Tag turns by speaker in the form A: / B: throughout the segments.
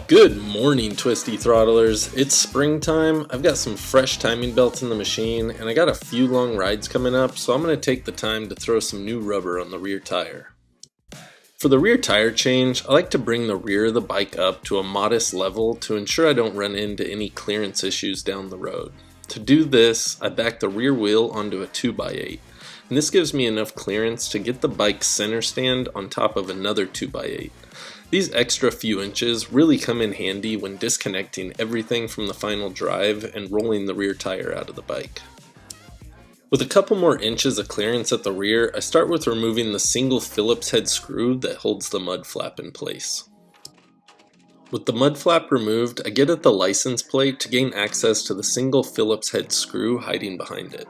A: Good morning, Twisty Throttlers. It's springtime. I've got some fresh timing belts in the machine, and I got a few long rides coming up, so I'm going to take the time to throw some new rubber on the rear tire. For the rear tire change, I like to bring the rear of the bike up to a modest level to ensure I don't run into any clearance issues down the road. To do this, I back the rear wheel onto a 2x8, and this gives me enough clearance to get the bike's center stand on top of another 2x8. These extra few inches really come in handy when disconnecting everything from the final drive and rolling the rear tire out of the bike. With a couple more inches of clearance at the rear, I start with removing the single Phillips head screw that holds the mud flap in place. With the mud flap removed, I get at the license plate to gain access to the single Phillips head screw hiding behind it.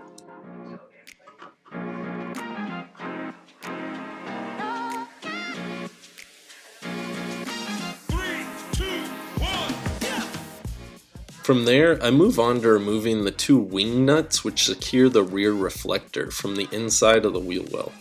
A: From there, I move on to removing the two wing nuts which secure the rear reflector from the inside of the wheel well.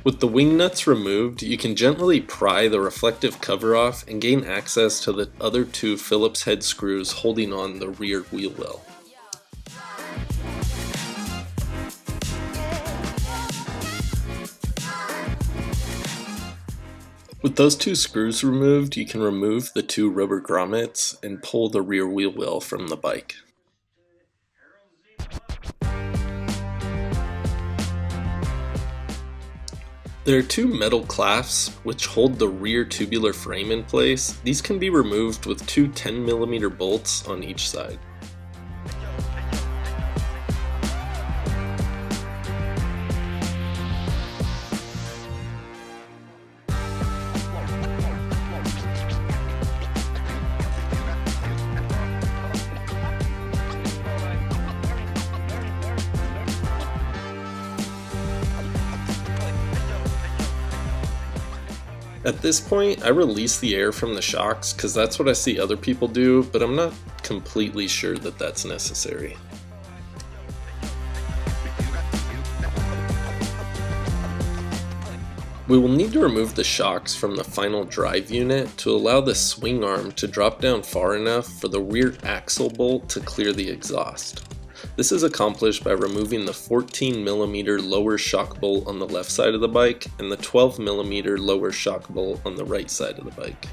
A: With the wing nuts removed, you can gently pry the reflective cover off and gain access to the other two Phillips head screws holding on the rear wheel well. With those two screws removed, you can remove the two rubber grommets and pull the rear wheel well from the bike. There are two metal clasps which hold the rear tubular frame in place. These can be removed with two 10mm bolts on each side. At this point, I release the air from the shocks because that's what I see other people do, but I'm not completely sure that that's necessary. We will need to remove the shocks from the final drive unit to allow the swing arm to drop down far enough for the rear axle bolt to clear the exhaust. This is accomplished by removing the 14mm lower shock bolt on the left side of the bike and the 12mm lower shock bolt on the right side of the bike.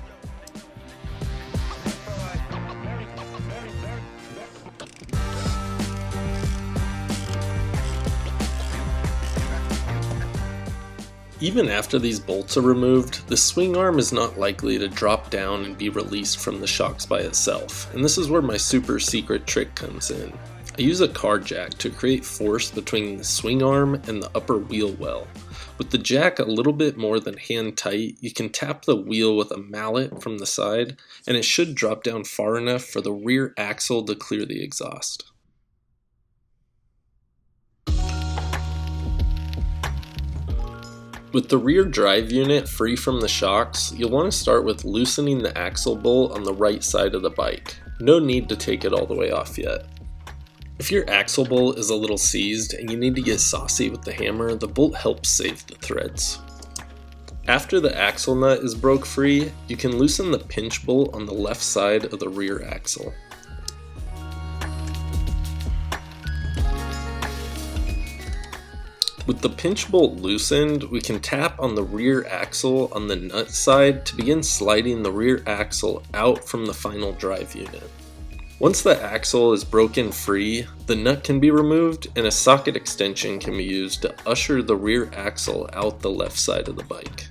A: Even after these bolts are removed, the swing arm is not likely to drop down and be released from the shocks by itself, and this is where my super secret trick comes in. I use a car jack to create force between the swing arm and the upper wheel well. With the jack a little bit more than hand tight, you can tap the wheel with a mallet from the side, and it should drop down far enough for the rear axle to clear the exhaust. With the rear drive unit free from the shocks, you'll want to start with loosening the axle bolt on the right side of the bike. No need to take it all the way off yet. If your axle bolt is a little seized and you need to get saucy with the hammer, the bolt helps save the threads. After the axle nut is broke free, you can loosen the pinch bolt on the left side of the rear axle. With the pinch bolt loosened, we can tap on the rear axle on the nut side to begin sliding the rear axle out from the final drive unit. Once the axle is broken free, the nut can be removed and a socket extension can be used to usher the rear axle out the left side of the bike.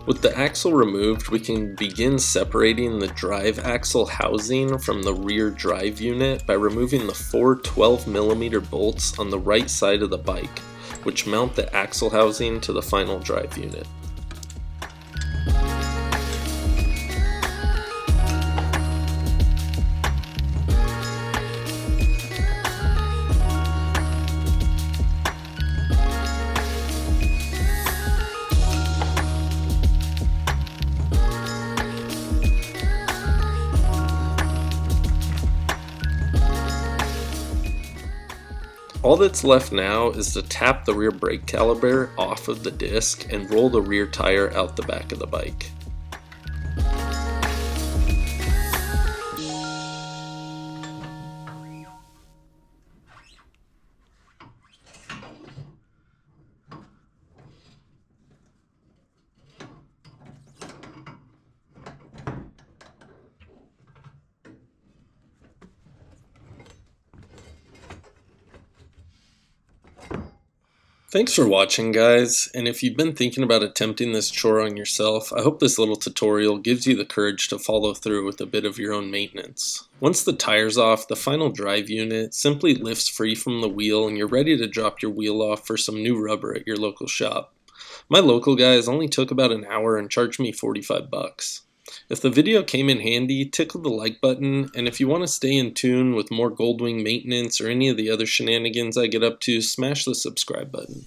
A: With the axle removed, we can begin separating the drive axle housing from the rear drive unit by removing the four 12mm bolts on the right side of the bike, which mount the axle housing to the final drive unit. All that's left now is to tap the rear brake caliper off of the disc and roll the rear tire out the back of the bike. Thanks for watching, guys, and if you've been thinking about attempting this chore on yourself, I hope this little tutorial gives you the courage to follow through with a bit of your own maintenance. Once the tire's off, the final drive unit simply lifts free from the wheel and you're ready to drop your wheel off for some new rubber at your local shop. My local guys only took about an hour and charged me 45 bucks. If the video came in handy, tickle the like button, and if you want to stay in tune with more Goldwing maintenance or any of the other shenanigans I get up to, smash the subscribe button.